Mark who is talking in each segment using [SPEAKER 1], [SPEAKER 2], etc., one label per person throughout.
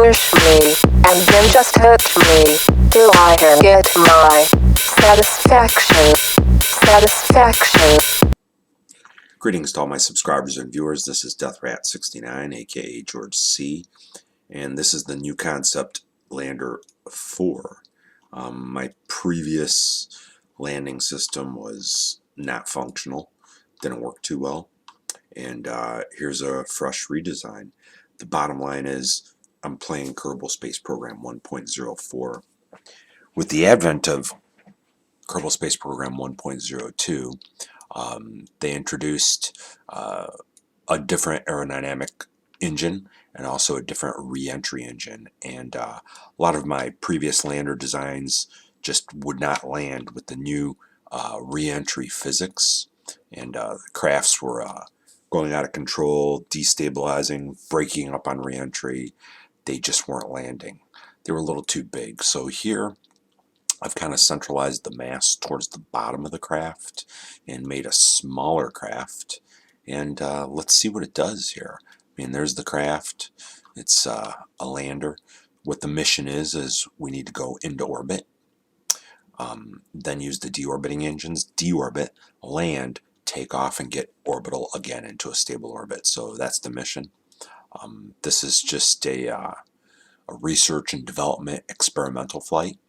[SPEAKER 1] push me, and then just hurt me, till I can get my satisfaction.
[SPEAKER 2] Greetings to all my subscribers and viewers. This is DEATHRAT69, aka George C, and this is the new concept Lander 4. My previous landing system was not functional, didn't work too well, and here's a fresh redesign. The bottom line is I'm playing Kerbal Space Program 1.04. With the advent of Kerbal Space Program 1.02, they introduced a different aerodynamic engine and also a different reentry engine, and a lot of my previous lander designs just would not land with the new reentry physics, and the crafts were going out of control, destabilizing, breaking up on reentry. They just weren't landing. They were a little too big. So here I've kind of centralized the mass towards the bottom of the craft and made a smaller craft, and let's see what it does here. I mean, there's the craft. It's a lander. What the mission is we need to go into orbit, then use the deorbiting engines, deorbit, land, take off, and get orbital again into a stable orbit. So that's the mission. This is just a research and development experimental flight.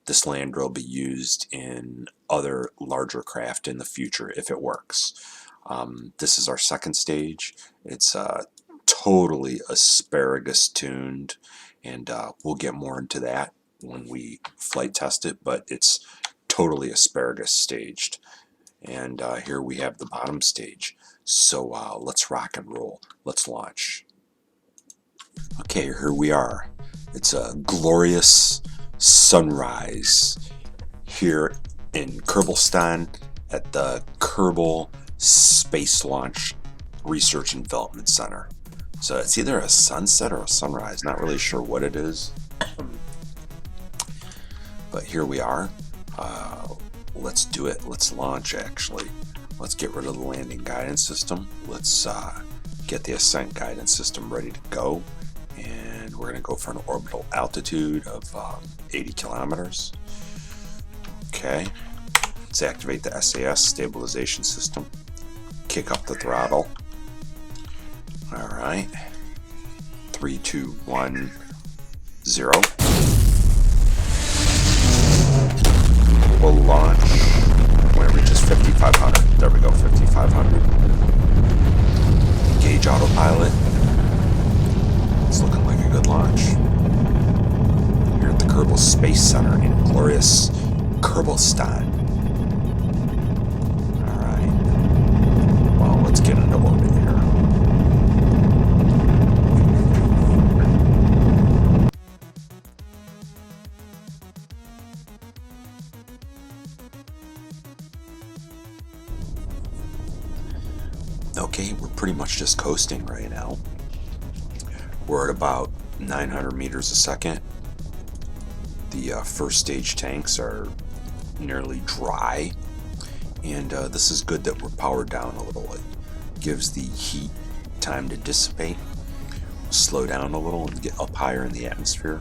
[SPEAKER 2] This lander will be used in other larger craft in the future if it works. This is our second stage. It's totally asparagus tuned, and we'll get more into that when we flight test it, but it's totally asparagus staged. And here we have the bottom stage. So let's rock and roll. Let's launch. Okay, here we are. It's a glorious sunrise here in Kerbal at the Kerbal Space Launch Research and Development Center. So it's either a sunset or a sunrise, not really sure what it is, but here we are. Let's do it. Let's launch. Actually, let's get rid of the landing guidance system. Let's get the ascent guidance system ready to go, and we're going to go for an orbital altitude of 80 kilometers. Okay, let's activate the SAS stabilization system, kick up the throttle. All right, 3, 2, 1, 0. We'll launch when it reaches 5,500. There we go, 5,500. Engage autopilot. It's looking like a good launch. Here at the Kerbal Space Center in glorious Kerbal. Alright. Well, let's get into orbit here. Okay, we're pretty much just coasting right now. We're at about 900 meters a second. The first stage tanks are nearly dry, and this is good that we're powered down a little. It gives the heat time to dissipate, slow down a little, and get up higher in the atmosphere.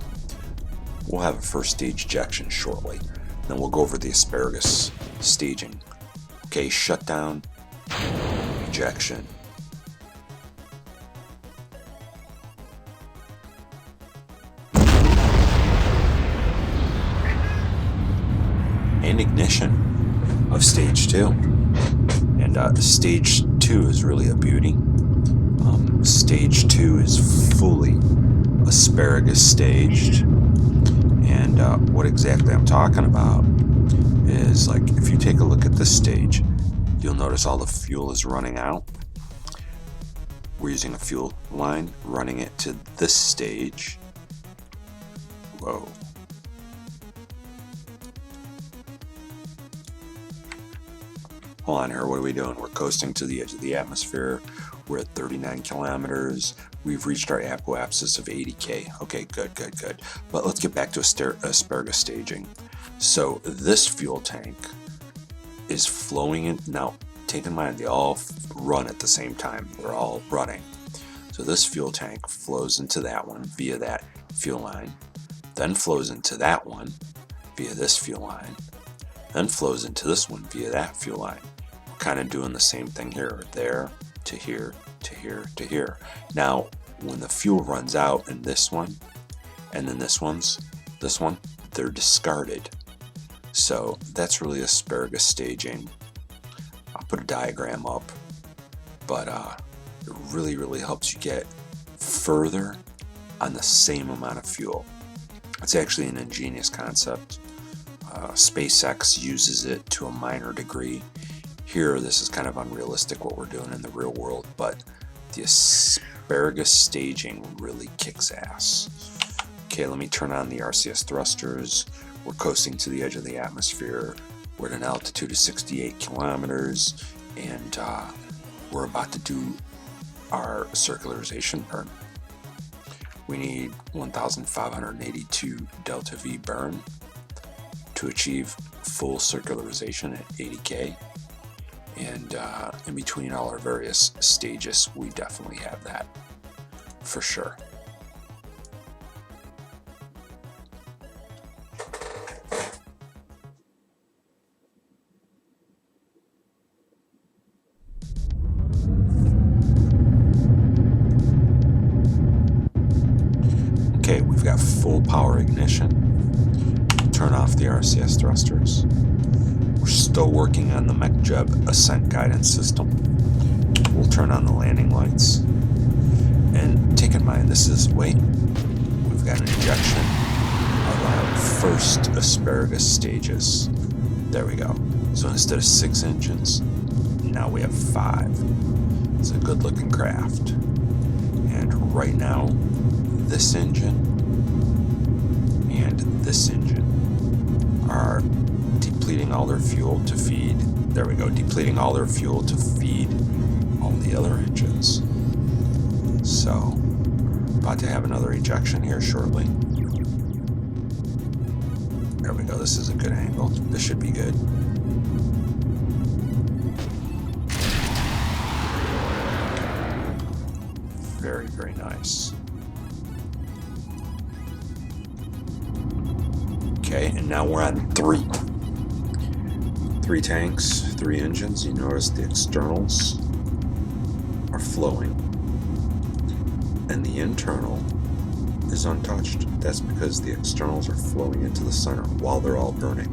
[SPEAKER 2] We'll have a first stage ejection shortly. Then we'll go over the asparagus staging. Okay, shutdown, ejection. And ignition of stage 2. And stage 2 is really a beauty. Stage 2 is fully asparagus staged. And what exactly I'm talking about is, like, if you take a look at this stage, you'll notice all the fuel is running out. We're using a fuel line, running it to this stage. Whoa. Hold on here, what are we doing? We're coasting to the edge of the atmosphere. We're at 39 kilometers. We've reached our apoapsis of 80K. Okay, good. But let's get back to asparagus staging. So this fuel tank is flowing in. Now, take in mind, they all run at the same time. They're all running. So this fuel tank flows into that one via that fuel line, then flows into that one via this fuel line, then flows into this one via that fuel line. We're kind of doing the same thing here, there to here to here to here. Now, when the fuel runs out in this one, and then this one, they're discarded. So that's really asparagus staging. I'll put a diagram up, but it really helps you get further on the same amount of fuel. It's actually an ingenious concept. SpaceX uses it to a minor degree. Here, this is kind of unrealistic what we're doing in the real world, but the asparagus staging really kicks ass. Okay, let me turn on the RCS thrusters. We're coasting to the edge of the atmosphere. We're at an altitude of 68 kilometers, and we're about to do our circularization burn. We need 1,582 delta V burn to achieve full circularization at 80K. And in between all our various stages, we definitely have that for sure. Okay, we've got full power ignition. Turn off the RCS thrusters. We're still working on the MechJeb ascent guidance system. We'll turn on the landing lights. And take in mind, we've got an injection of our first asparagus stages. There we go. So instead of 6 engines, now we have 5. It's a good looking craft. And right now, this engine and this engine are depleting all their fuel to feed, depleting all their fuel to feed all the other engines. So, about to have another ejection here shortly. There we go, this is a good angle. This should be good. Very nice. Okay, and now we're on 3. 3 tanks, 3 engines. You notice the externals are flowing, and the internal is untouched. That's because the externals are flowing into the center while they're all burning.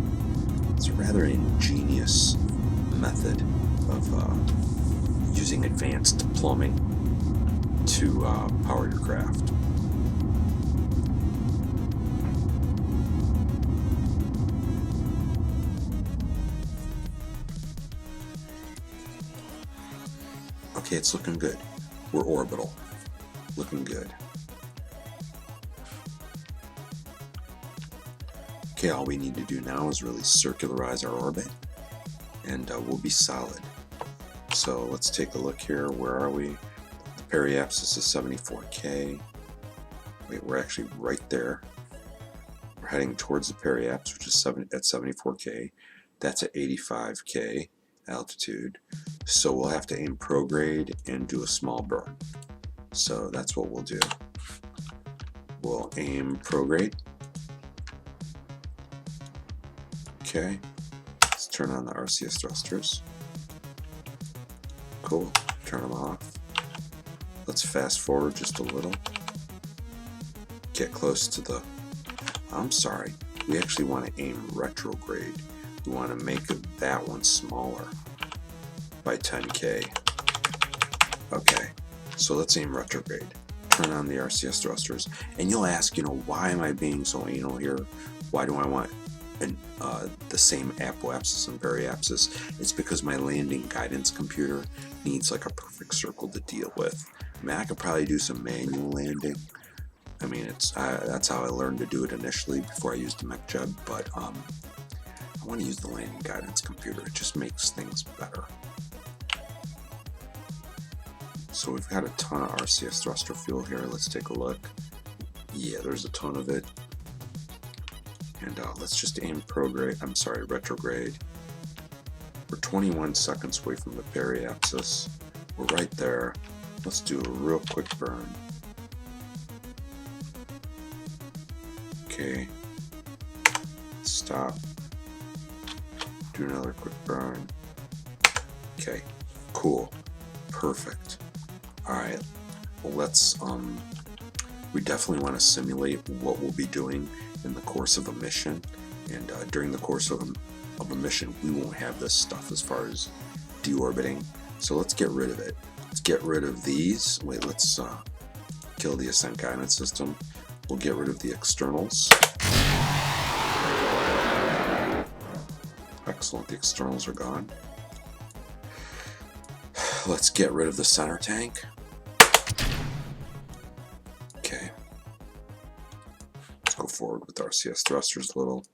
[SPEAKER 2] It's a rather ingenious method of using advanced plumbing to power your craft. Okay, it's looking good. We're orbital. Looking good. Okay, all we need to do now is really circularize our orbit, and we'll be solid. So let's take a look here. Where are we? The periapsis is 74K. Wait, we're actually right there. We're heading towards the periapsis, which is at 74K. That's at 85K altitude. So we'll have to aim prograde and do a small burn. So that's what we'll do. We'll aim prograde. Okay. Let's turn on the RCS thrusters. Cool. Turn them off. Let's fast forward just a little. Get close to the... I'm sorry. We actually want to aim retrograde. We want to make that one smaller by 10K. Okay, so let's aim retrograde. Turn on the RCS thrusters. And you'll ask, why am I being so anal here? Why do I want the same apoapsis and periapsis? It's because my landing guidance computer needs like a perfect circle to deal with. I mean, I could probably do some manual landing. I mean, that's how I learned to do it initially before I used the MechJeb, but I want to use the landing guidance computer. It just makes things better. So we've got a ton of RCS thruster fuel here. Let's take a look. Yeah, there's a ton of it. And let's just aim retrograde. We're 21 seconds away from the periapsis. We're right there. Let's do a real quick burn. Okay. Stop. Do another quick burn. Okay. Cool. Perfect. Alright. Well, let's, we definitely want to simulate what we'll be doing in the course of a mission. And during the course of a mission, we won't have this stuff as far as deorbiting. So let's get rid of it. Let's get rid of these. Wait, let's kill the ascent guidance system. We'll get rid of the externals. Excellent, the externals are gone. Let's get rid of the center tank. Okay. Let's go forward with RCS thrusters a little.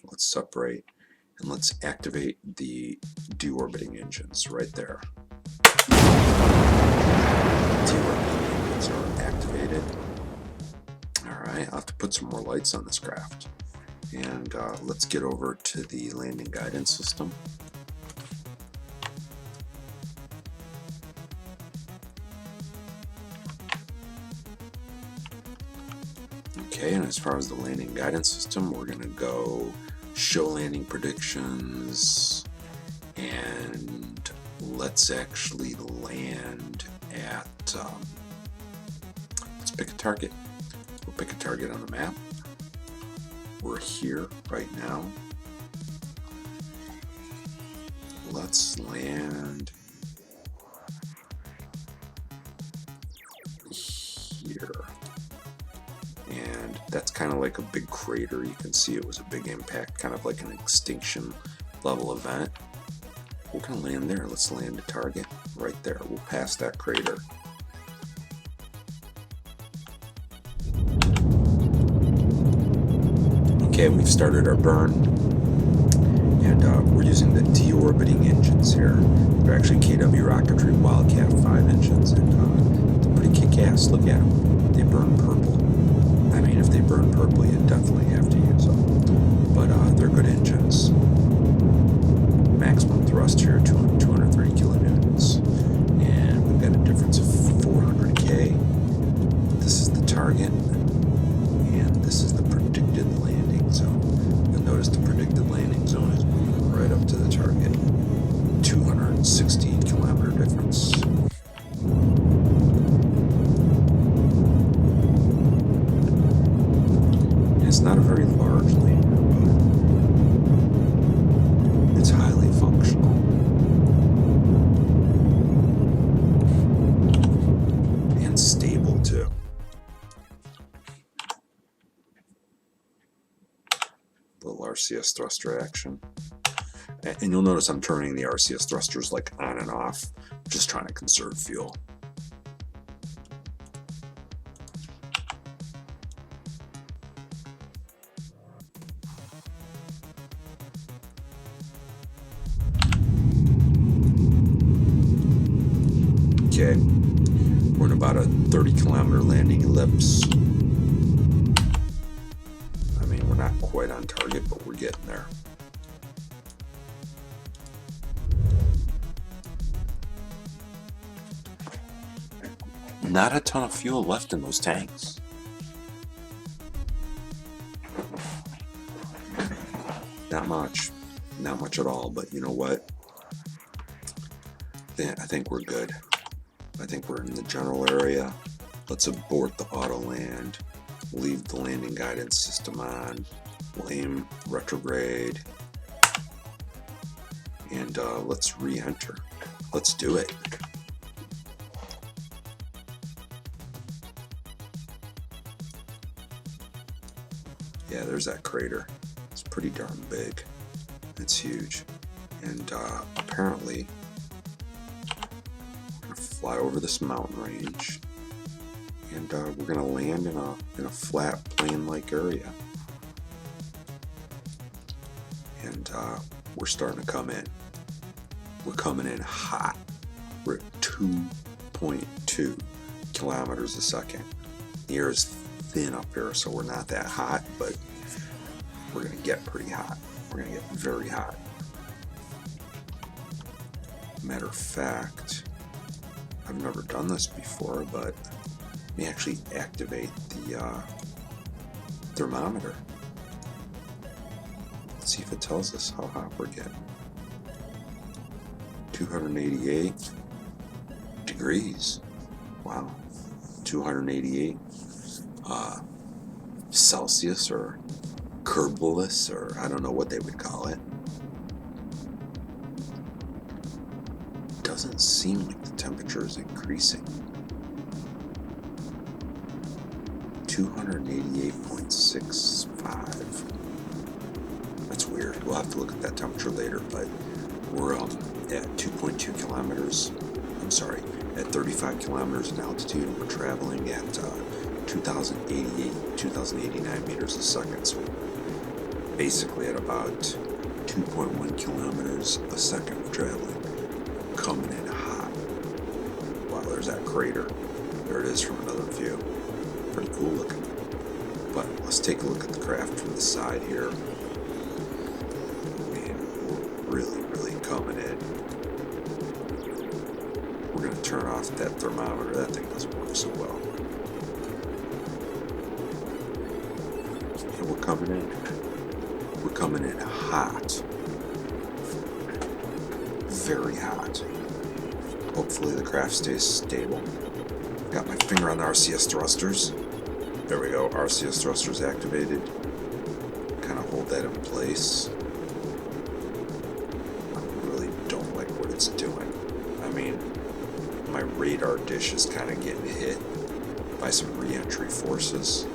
[SPEAKER 2] Let's separate and let's activate the deorbiting engines right there. Deorbiting engines are activated. Alright, I'll have to put some more lights on this craft. And let's get over to the landing guidance system. Okay, and as far as the landing guidance system, we're going to go show landing predictions, and let's actually land at, let's pick a target. We'll pick a target on the map. We're here right now. Let's land here. And that's kind of like a big crater. You can see it was a big impact, kind of like an extinction level event. We're going to land there. Let's land a target right there. We'll pass that crater. Okay, we've started our burn, and we're using the deorbiting engines here. They're actually KW Rocketry Wildcat 5 engines, and they're pretty kick-ass. Look at them. They burn purple. I mean, if they burn purple, you definitely have to use them. But they're good engines. Maximum thrust here, 230 kilonewtons. And we've got a difference of 400K. This is the target, and this is the predicted landing zone. You'll notice the predicted landing zone is moving right up to the target. 216 kilometer difference. It's not a very large lander, but it's highly functional. And stable too. Little RCS thruster action. And you'll notice I'm turning the RCS thrusters like on and off, just trying to conserve fuel. Okay, we're in about a 30-kilometer landing ellipse. I mean, we're not quite on target, but we're getting there. Not a ton of fuel left in those tanks. Not much. Not much at all, but you know what? I think we're good. I think we're in the general area. Let's abort the auto land. Leave the landing guidance system on. We'll aim retrograde. And let's re-enter. Let's do it. Yeah, there's that crater. It's pretty darn big. It's huge. And apparently, we're going to fly over this mountain range. And we're going to land in a flat plain-like area. And we're starting to come in. We're coming in hot. We're at 2.2 kilometers a second. The air is thin up here, so we're not that hot, but we're going to get pretty hot. We're going to get very hot. Matter of fact, I've never done this before, but let me actually activate the thermometer. Let's see if it tells us how hot we're getting. 288 degrees. Wow. 288 Celsius or Kerbalus, or I don't know what they would call it. Doesn't seem like the temperature is increasing. 288.65. That's weird. We'll have to look at that temperature later, but we're at 2.2 kilometers. I'm sorry, at 35 kilometers in altitude, and we're traveling at 2,089 meters a second. So basically at about 2.1 kilometers a second we're traveling. Coming in hot. Wow, there's that crater. There it is from another view. Pretty cool looking. But let's take a look at the craft from the side here. Man, we're really coming in. We're going to turn off that thermometer. That thing doesn't work so well. And we're coming in. We're coming in hot. Very hot. Hopefully the craft stays stable. Got my finger on the RCS thrusters. There we go. RCS thrusters activated. Kind of hold that in place. I really don't like what it's doing. I mean, my radar dish is kind of getting hit by some reentry forces.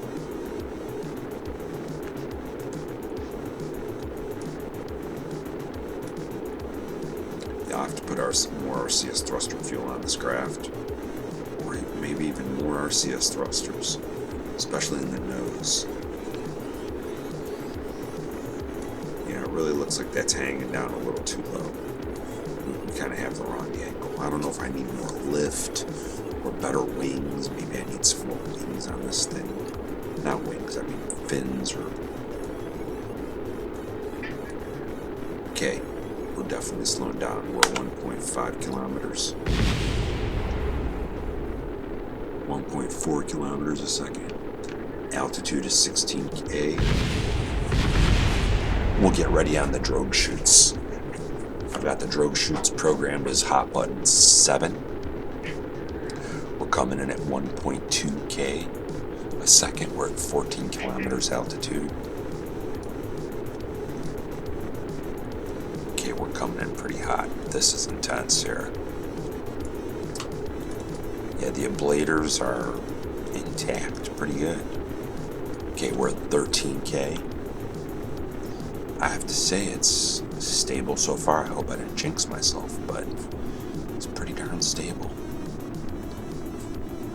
[SPEAKER 2] I'll have to put more RCS thruster fuel on this craft, or maybe even more RCS thrusters, especially in the nose. Yeah, it really looks like that's hanging down a little too low. We kind of have the wrong angle. I don't know if I need more lift or better wings. Maybe I need some more wings on this thing. Not wings, I mean fins or... Okay. We're definitely slowing down. We're 1.5 kilometers. 1.4 kilometers a second. Altitude is 16K. We'll get ready on the drogue chutes. I've got the drogue chutes programmed as hot button 7. We're coming in at 1.2K a second. We're at 14 kilometers altitude. We're coming in pretty hot. This is intense here. Yeah, the ablators are intact. Pretty good. Okay, we're at 13K. I have to say it's stable so far. I hope I didn't jinx myself, but it's pretty darn stable.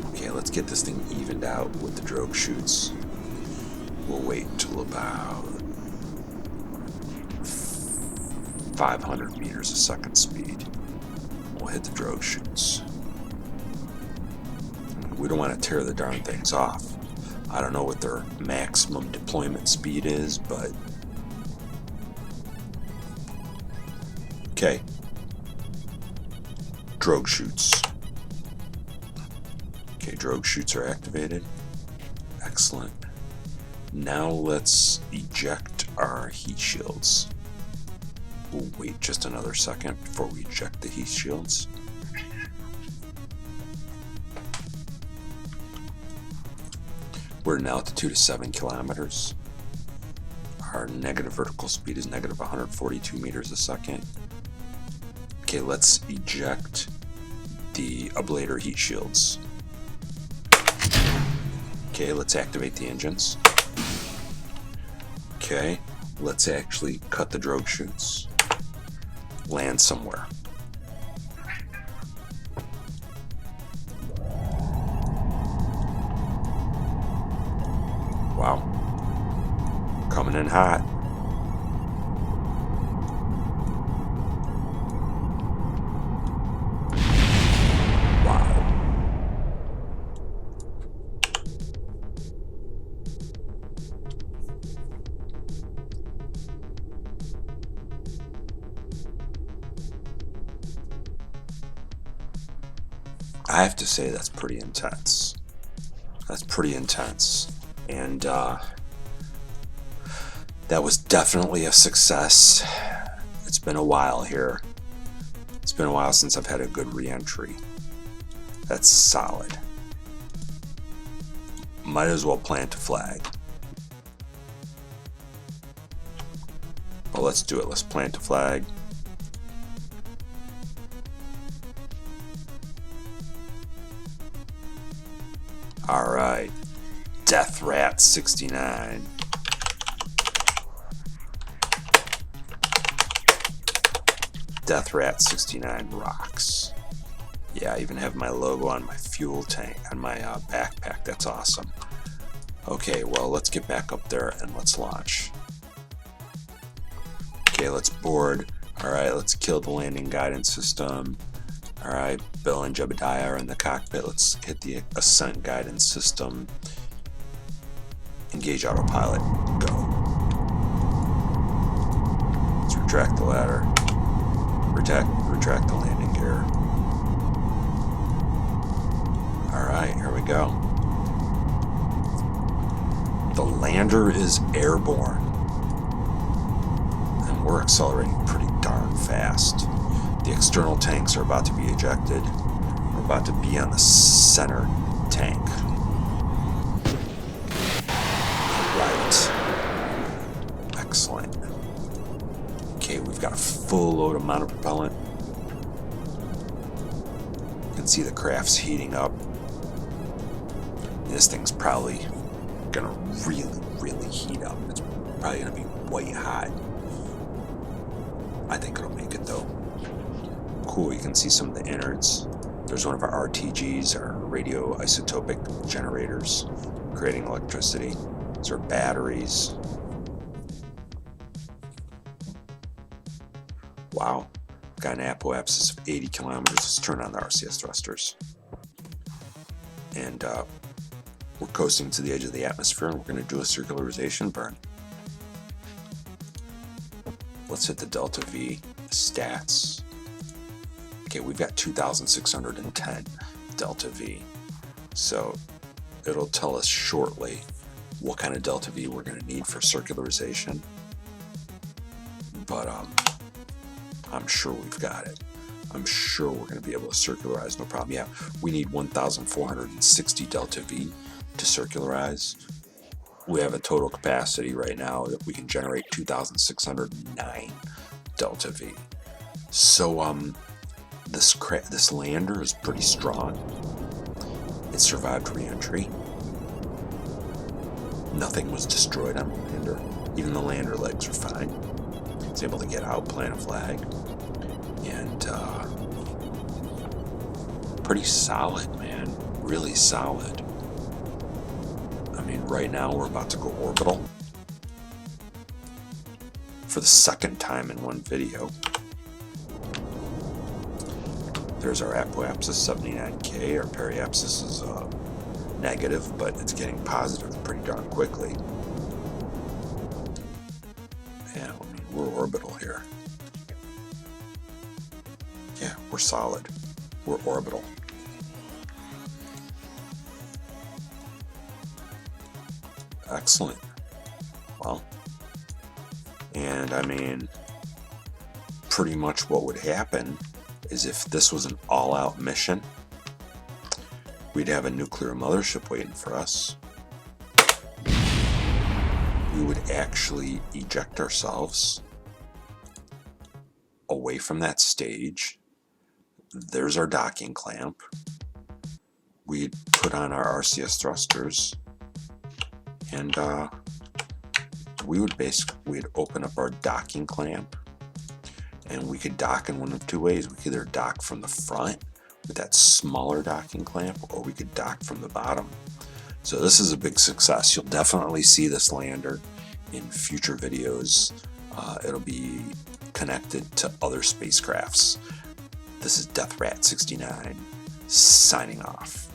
[SPEAKER 2] Okay, let's get this thing evened out with the drogue chutes. We'll wait until about 500 meters a second speed. We'll hit the drogue chutes. We don't want to tear the darn things off. I don't know what their maximum deployment speed is, but... Okay. Drogue chutes. Okay, drogue chutes are activated. Excellent. Now let's eject our heat shields. We'll wait just another second before we eject the heat shields. We're at an altitude of 7 kilometers. Our negative vertical speed is negative 142 meters a second. Okay, let's eject the ablator heat shields. Okay, let's activate the engines. Okay, let's actually cut the drogue chutes. Land somewhere. Wow. Coming in hot. I have to say that's pretty intense. That's pretty intense. And That was definitely a success. It's been a while here. It's been a while since I've had a good reentry. That's solid. Might as well plant a flag. Well, let's do it. Let's plant a flag. Alright. DEATHRAT69. DEATHRAT69 rocks. Yeah, I even have my logo on my fuel tank, on my backpack. That's awesome. Okay, well, let's get back up there and let's launch. Okay, let's board. Alright, let's kill the landing guidance system. Alright, Bill and Jebediah are in the cockpit. Let's hit the ascent guidance system. Engage autopilot. Go. Let's retract the ladder. Retract the landing gear. Alright, here we go. The lander is airborne. And we're accelerating pretty darn fast. The external tanks are about to be ejected. We're about to be on the center tank. Right. Excellent. Okay, we've got a full load of monopropellant. You can see the craft's heating up. This thing's probably gonna really heat up. It's probably gonna be white hot. I think it'll make it though. Cool, you can see some of the innards. There's one of our RTGs, our radioisotopic generators, creating electricity. These are batteries. Wow, got an apoapsis of 80 kilometers. Let's turn on the RCS thrusters. And we're coasting to the edge of the atmosphere, and we're going to do a circularization burn. Let's hit the delta V stats. Okay, we've got 2,610 delta V. So it'll tell us shortly what kind of delta V we're going to need for circularization. But I'm sure we've got it. I'm sure we're going to be able to circularize, no problem. Yeah, we need 1,460 delta V to circularize. We have a total capacity right now that we can generate 2,609 delta V. So this lander is pretty strong. It survived reentry. Nothing was destroyed on the lander. Even the lander legs are fine. It's able to get out, plant a flag, and pretty solid, man. Really solid. I mean, right now we're about to go orbital for the second time in one video. There's our apoapsis 79K. Our periapsis is negative, but it's getting positive pretty darn quickly. Yeah, I mean, we're orbital here. Yeah, we're solid. We're orbital. Excellent. Well, and I mean, pretty much what would happen is if this was an all-out mission, we'd have a nuclear mothership waiting for us. We would actually eject ourselves away from that stage. There's our docking clamp. We'd put on our RCS thrusters, and we'd open up our docking clamp, and we could dock in one of two ways. We could either dock from the front with that smaller docking clamp, or we could dock from the bottom. So this is a big success. You'll definitely see this lander in future videos. It'll be connected to other spacecrafts. This is DEATHRAT69 signing off.